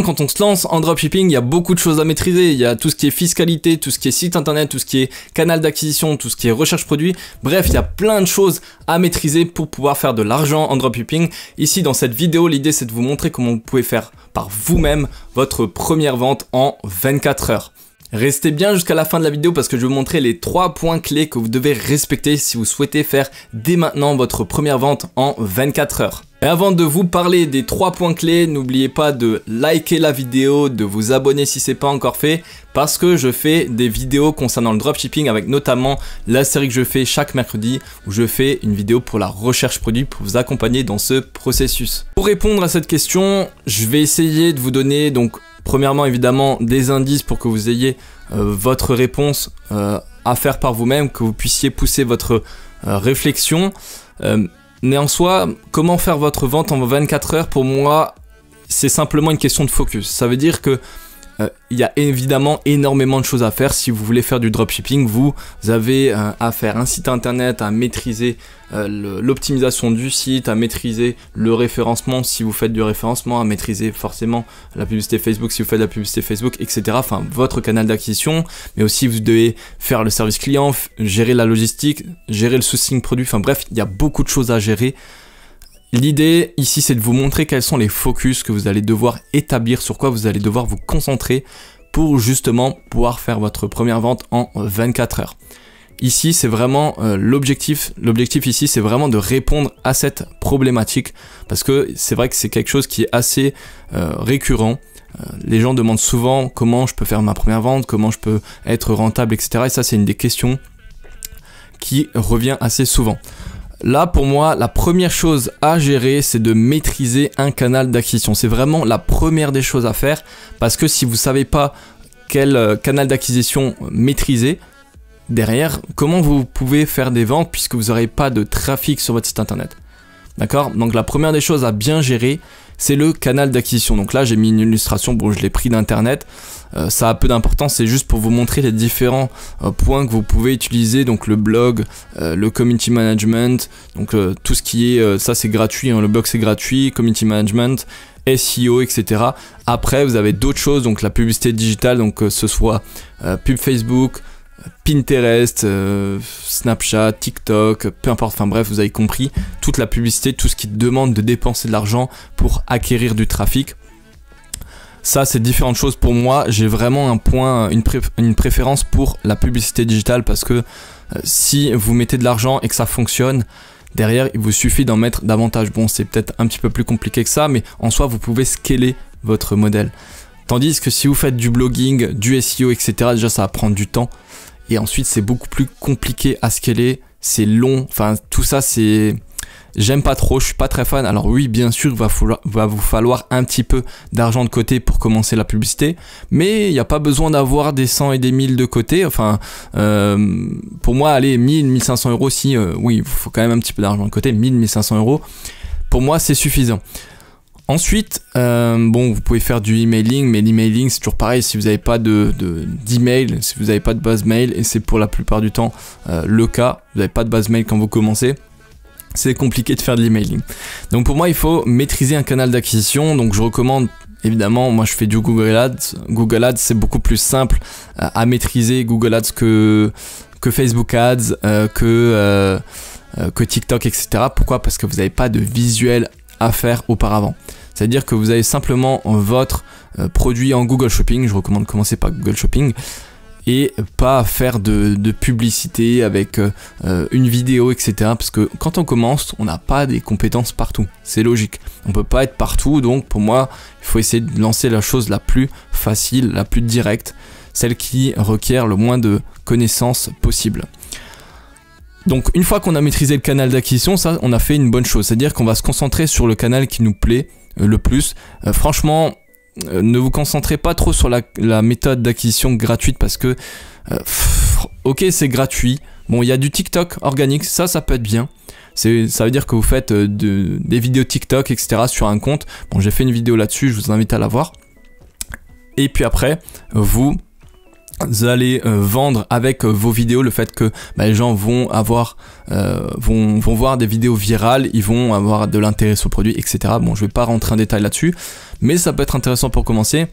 Quand on se lance en dropshipping, il y a beaucoup de choses à maîtriser. Il y a tout ce qui est fiscalité, tout ce qui est site internet, tout ce qui est canal d'acquisition, tout ce qui est recherche produit. Bref, il y a plein de choses à maîtriser pour pouvoir faire de l'argent en dropshipping. Ici, dans cette vidéo, l'idée c'est de vous montrer comment vous pouvez faire par vous-même votre première vente en 24 heures. Restez bien jusqu'à la fin de la vidéo parce que je vais vous montrer les 3 points clés que vous devez respecter si vous souhaitez faire dès maintenant votre première vente en 24 heures. Et avant de vous parler des 3 points clés, n'oubliez pas de liker la vidéo, de vous abonner si ce n'est pas encore fait parce que je fais des vidéos concernant le dropshipping avec notamment la série que je fais chaque mercredi où je fais une vidéo pour la recherche produit pour vous accompagner dans ce processus. Pour répondre à cette question, je vais essayer de vous donner donc premièrement évidemment des indices pour que vous ayez votre réponse à faire par vous-même, que vous puissiez pousser votre réflexion. Mais en soi, comment faire votre vente en 24 heures, pour moi, c'est simplement une question de focus. Ça veut dire que il y a évidemment énormément de choses à faire. Si vous voulez faire du dropshipping, vous avez à faire un site internet, à maîtriser l'optimisation du site, à maîtriser le référencement si vous faites du référencement, à maîtriser forcément la publicité Facebook si vous faites de la publicité Facebook, etc. Enfin, votre canal d'acquisition, mais aussi vous devez faire le service client, gérer la logistique, gérer le sourcing produit. Enfin bref, il y a beaucoup de choses à gérer. L'idée ici, c'est de vous montrer quels sont les focus que vous allez devoir établir, sur quoi vous allez devoir vous concentrer pour justement pouvoir faire votre première vente en 24 heures. Ici, c'est vraiment l'objectif. L'objectif ici, c'est vraiment de répondre à cette problématique parce que c'est vrai que c'est quelque chose qui est assez récurrent. Les gens demandent souvent comment je peux faire ma première vente, comment je peux être rentable, etc. Et ça, c'est une des questions qui revient assez souvent. Là, pour moi, la première chose à gérer, c'est de maîtriser un canal d'acquisition. C'est vraiment la première des choses à faire parce que si vous ne savez pas quel canal d'acquisition maîtriser, derrière, comment vous pouvez faire des ventes puisque vous n'aurez pas de trafic sur votre site internet. D'accord? Donc la première des choses à bien gérer, c'est le canal d'acquisition. Donc là, j'ai mis une illustration, bon, je l'ai pris d'internet. Ça a peu d'importance, c'est juste pour vous montrer les différents points que vous pouvez utiliser. Donc le blog, le community management, donc tout ce qui est, ça c'est gratuit, hein, le blog c'est gratuit, community management, SEO, etc. Après, vous avez d'autres choses, donc la publicité digitale, donc que ce soit pub Facebook, Pinterest, Snapchat, TikTok, peu importe, enfin bref, vous avez compris, toute la publicité, tout ce qui demande de dépenser de l'argent pour acquérir du trafic. Ça, c'est différentes choses pour moi. J'ai vraiment un point, une préférence pour la publicité digitale parce que si vous mettez de l'argent et que ça fonctionne, derrière, il vous suffit d'en mettre davantage. Bon, c'est peut-être un petit peu plus compliqué que ça, mais en soi, vous pouvez scaler votre modèle. Tandis que si vous faites du blogging, du SEO, etc., déjà, ça va prendre du temps. Et ensuite, c'est beaucoup plus compliqué à scaler. C'est long. Enfin, tout ça, c'est... J'aime pas trop, je suis pas très fan. Alors oui, bien sûr, il va vous falloir un petit peu d'argent de côté pour commencer la publicité, mais il n'y a pas besoin d'avoir des 100 et des 1000 de côté. Enfin, pour moi, allez, 1000, 1500 euros, si, oui, il faut quand même un petit peu d'argent de côté, 1000, 1500 euros, pour moi, c'est suffisant. Ensuite, bon, vous pouvez faire du emailing, mais l'emailing, c'est toujours pareil, si vous n'avez pas d'email, si vous n'avez pas de base mail, et c'est pour la plupart du temps le cas, vous n'avez pas de base mail quand vous commencez, c'est compliqué de faire de l'emailing. Donc pour moi, il faut maîtriser un canal d'acquisition. Donc je recommande, évidemment, moi je fais du Google Ads. Google Ads, c'est beaucoup plus simple à maîtriser Google Ads que Facebook Ads, que TikTok, etc. Pourquoi? Parce que vous n'avez pas de visuel à faire auparavant. C'est-à-dire que vous avez simplement votre produit en Google Shopping. Je recommande de commencer par Google Shopping. Et pas faire de publicité avec une vidéo, etc. Parce que quand on commence, on n'a pas des compétences partout. C'est logique. On peut pas être partout. Donc pour moi, il faut essayer de lancer la chose la plus facile, la plus directe, celle qui requiert le moins de connaissances possible. Donc une fois qu'on a maîtrisé le canal d'acquisition, ça, on a fait une bonne chose. C'est-à-dire qu'on va se concentrer sur le canal qui nous plaît le plus. Franchement, ne vous concentrez pas trop sur la méthode d'acquisition gratuite parce que ok, c'est gratuit. Bon, il y a du TikTok organique, ça peut être bien. Ça veut dire que vous faites des vidéos TikTok, etc. sur un compte. Bon, j'ai fait une vidéo là-dessus, je vous invite à la voir. Et puis après, vous vous allez vendre avec vos vidéos, le fait que les gens vont avoir vont voir des vidéos virales, ils vont avoir de l'intérêt sur le produit, etc. Bon, je vais pas rentrer en détail là-dessus, mais ça peut être intéressant pour commencer.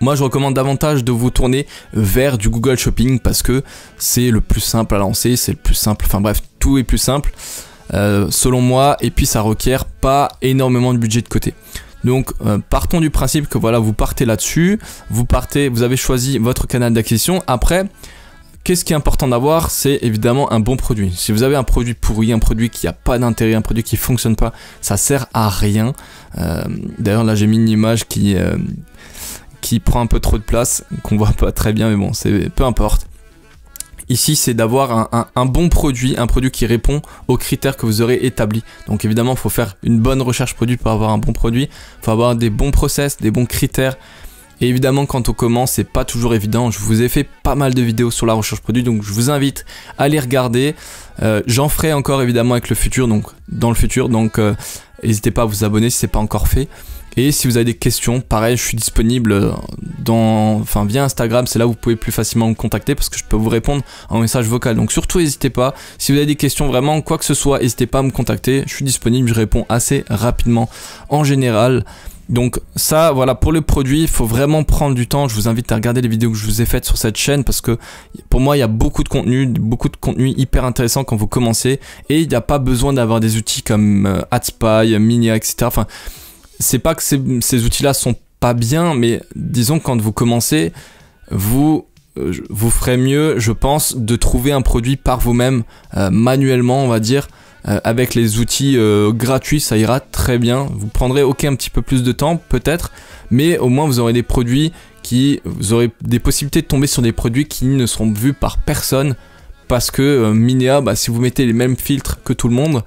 Moi, je recommande davantage de vous tourner vers du Google Shopping parce que c'est le plus simple à lancer, c'est le plus simple, enfin bref, tout est plus simple selon moi, et puis ça requiert pas énormément de budget de côté. Donc partons du principe que voilà, vous partez là-dessus, vous avez choisi votre canal d'acquisition. Après, qu'est-ce qui est important d'avoir, c'est évidemment un bon produit. Si vous avez un produit pourri, un produit qui n'a pas d'intérêt, un produit qui fonctionne pas, ça sert à rien. D'ailleurs là j'ai mis une image qui prend un peu trop de place, qu'on voit pas très bien, mais bon, peu importe. Ici, c'est d'avoir un bon produit, un produit qui répond aux critères que vous aurez établis. Donc évidemment, il faut faire une bonne recherche produit pour avoir un bon produit. Il faut avoir des bons process, des bons critères. Et évidemment, quand on commence, c'est pas toujours évident. Je vous ai fait pas mal de vidéos sur la recherche produit, donc je vous invite à les regarder. J'en ferai encore évidemment avec le futur, donc dans le futur. Donc n'hésitez pas à vous abonner si c'est pas encore fait. Et si vous avez des questions, pareil, je suis disponible via Instagram, c'est là où vous pouvez plus facilement me contacter parce que je peux vous répondre en message vocal. Donc surtout, n'hésitez pas. Si vous avez des questions, vraiment, quoi que ce soit, n'hésitez pas à me contacter. Je suis disponible, je réponds assez rapidement en général. Donc ça, voilà, pour le produit, il faut vraiment prendre du temps. Je vous invite à regarder les vidéos que je vous ai faites sur cette chaîne parce que pour moi, il y a beaucoup de contenu hyper intéressant quand vous commencez. Et il n'y a pas besoin d'avoir des outils comme AdSpy, Minia, etc. Enfin, c'est pas que ces outils-là sont pas bien, mais disons que quand vous commencez, vous ferez mieux, je pense, de trouver un produit par vous-même, manuellement, on va dire, avec les outils gratuits, ça ira très bien. Vous prendrez un petit peu plus de temps, peut-être, mais au moins vous aurez des produits vous aurez des possibilités de tomber sur des produits qui ne seront vus par personne, parce que Minia, si vous mettez les mêmes filtres que tout le monde,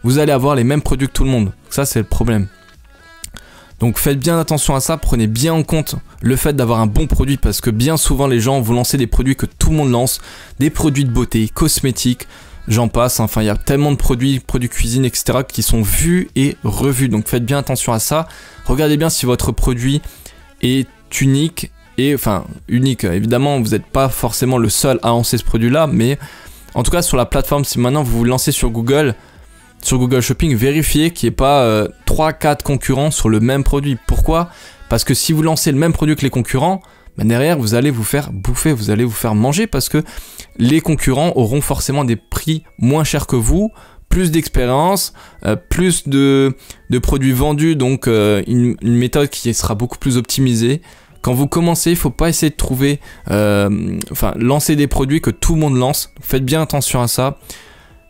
vous allez avoir les mêmes produits que tout le monde. Ça, c'est le problème. Donc faites bien attention à ça, prenez bien en compte le fait d'avoir un bon produit parce que bien souvent les gens vont lancer des produits que tout le monde lance, des produits de beauté, cosmétiques, j'en passe, enfin il y a tellement de produits cuisine, etc. qui sont vus et revus. Donc faites bien attention à ça, regardez bien si votre produit est unique, unique, évidemment vous n'êtes pas forcément le seul à lancer ce produit-là, mais en tout cas sur la plateforme, si maintenant vous vous lancez sur Google Shopping, vérifiez qu'il n'y ait pas 3-4 concurrents sur le même produit. Pourquoi? Parce que si vous lancez le même produit que les concurrents, derrière vous allez vous faire bouffer, vous allez vous faire manger parce que les concurrents auront forcément des prix moins chers que vous, plus d'expérience, plus de produits vendus, donc une méthode qui sera beaucoup plus optimisée. Quand vous commencez, il ne faut pas essayer de trouver, lancer des produits que tout le monde lance. Faites bien attention à ça.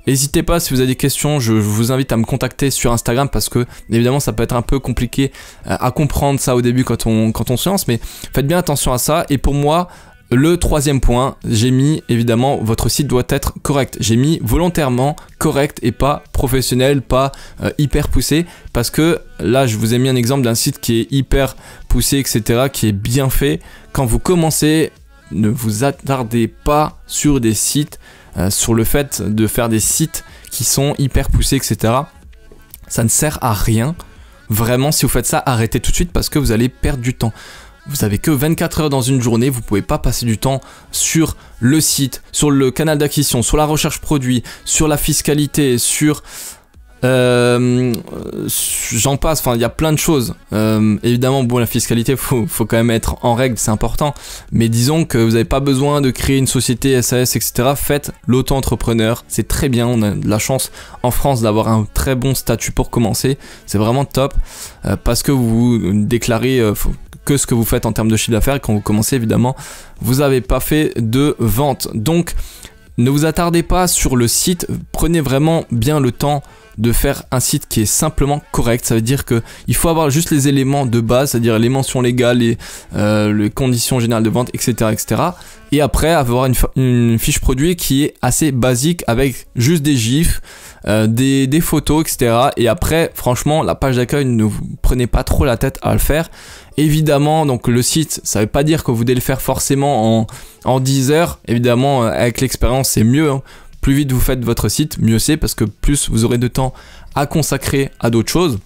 N'hésitez pas, si vous avez des questions, je vous invite à me contacter sur Instagram parce que évidemment ça peut être un peu compliqué à comprendre ça au début quand on se lance, mais faites bien attention à ça. Et pour moi, le troisième point, j'ai mis évidemment votre site doit être correct. J'ai mis volontairement correct et pas professionnel, pas hyper poussé, parce que là je vous ai mis un exemple d'un site qui est hyper poussé, etc., qui est bien fait. Quand vous commencez, ne vous attardez pas sur des sites, sur le fait de faire des sites qui sont hyper poussés, etc. Ça ne sert à rien. Vraiment, si vous faites ça, arrêtez tout de suite parce que vous allez perdre du temps. Vous avez que 24 heures dans une journée, vous ne pouvez pas passer du temps sur le site, sur le canal d'acquisition, sur la recherche produit, sur la fiscalité, sur... j'en passe, enfin il y a plein de choses. Évidemment, bon, la fiscalité, faut quand même être en règle, c'est important. Mais disons que vous n'avez pas besoin de créer une société SAS, etc. Faites l'auto-entrepreneur, c'est très bien. On a de la chance en France d'avoir un très bon statut pour commencer. C'est vraiment top parce que vous déclarez que ce que vous faites en termes de chiffre d'affaires. Et quand vous commencez, évidemment, vous n'avez pas fait de vente. Donc, ne vous attardez pas sur le site. Prenez vraiment bien le temps de faire un site qui est simplement correct. Ça veut dire que il faut avoir juste les éléments de base, c'est-à-dire les mentions légales, les conditions générales de vente, etc., etc. Et après avoir une fiche produit qui est assez basique avec juste des gifs, des photos, etc. Et après, franchement, la page d'accueil, ne vous prenez pas trop la tête à le faire. Évidemment, donc le site, ça veut pas dire que vous devez le faire forcément en 10 heures. Évidemment, avec l'expérience, c'est mieux, hein. Plus vite vous faites votre site, mieux c'est parce que plus vous aurez de temps à consacrer à d'autres choses.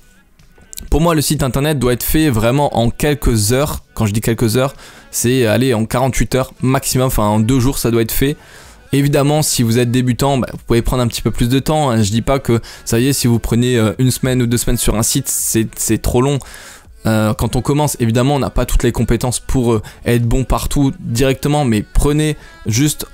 Pour moi, le site internet doit être fait vraiment en quelques heures. Quand je dis quelques heures, c'est aller en 48 heures maximum, enfin en 2 jours ça doit être fait. Évidemment, si vous êtes débutant, vous pouvez prendre un petit peu plus de temps, hein. Je dis pas que ça y est, si vous prenez 1 semaine ou 2 semaines sur un site, c'est trop long. Quand on commence, évidemment, on n'a pas toutes les compétences pour être bon partout directement, mais prenez juste,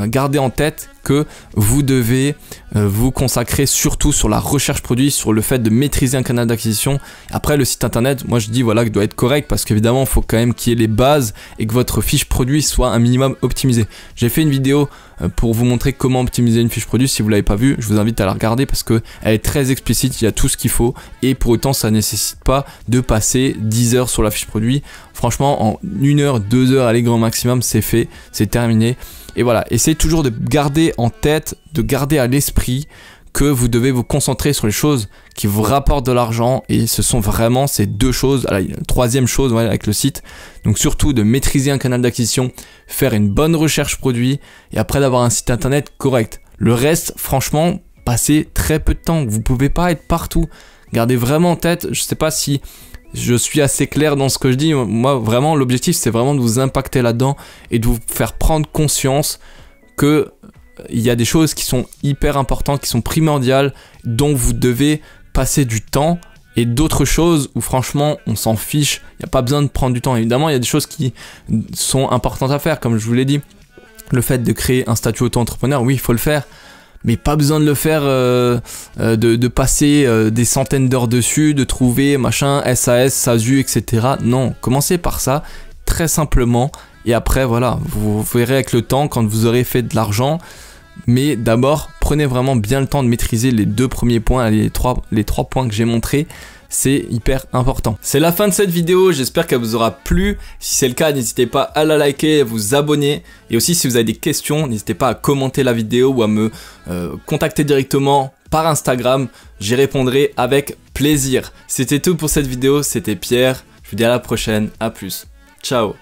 gardez en tête que vous devez vous consacrer surtout sur la recherche produit, sur le fait de maîtriser un canal d'acquisition. Après, le site internet, moi je dis voilà, qu'il doit être correct parce qu'évidemment, il faut quand même qu'il y ait les bases et que votre fiche produit soit un minimum optimisée. J'ai fait une vidéo pour vous montrer comment optimiser une fiche produit. Si vous ne l'avez pas vue, je vous invite à la regarder parce qu'elle est très explicite, il y a tout ce qu'il faut et pour autant, ça ne nécessite pas de passer 10 heures sur la fiche produit. Franchement, en 1 heure, 2 heures, allez grand maximum, c'est fait, c'est terminé. Et voilà, essayez toujours de garder en tête, de garder à l'esprit que vous devez vous concentrer sur les choses qui vous rapportent de l'argent et ce sont vraiment ces 2 choses. Alors, il y a une 3e chose avec le site, donc surtout de maîtriser un canal d'acquisition, faire une bonne recherche produit et après d'avoir un site internet correct. Le reste, franchement, passez très peu de temps, vous pouvez pas être partout. Gardez vraiment en tête, je sais pas si je suis assez clair dans ce que je dis, moi vraiment l'objectif c'est vraiment de vous impacter là-dedans et de vous faire prendre conscience que il y a des choses qui sont hyper importantes, qui sont primordiales, dont vous devez passer du temps et d'autres choses où franchement on s'en fiche, il n'y a pas besoin de prendre du temps. Évidemment il y a des choses qui sont importantes à faire, comme je vous l'ai dit, le fait de créer un statut auto-entrepreneur, oui il faut le faire. Mais pas besoin de le faire, de passer des centaines d'heures dessus, de trouver machin, SAS, SASU, etc. Non, commencez par ça, très simplement. Et après, voilà, vous verrez avec le temps quand vous aurez fait de l'argent. Mais d'abord, prenez vraiment bien le temps de maîtriser les 2 premiers points, les trois points que j'ai montrés. C'est hyper important. C'est la fin de cette vidéo, j'espère qu'elle vous aura plu. Si c'est le cas, n'hésitez pas à la liker, à vous abonner. Et aussi, si vous avez des questions, n'hésitez pas à commenter la vidéo ou à me contacter directement par Instagram. J'y répondrai avec plaisir. C'était tout pour cette vidéo, c'était Pierre. Je vous dis à la prochaine, à plus. Ciao.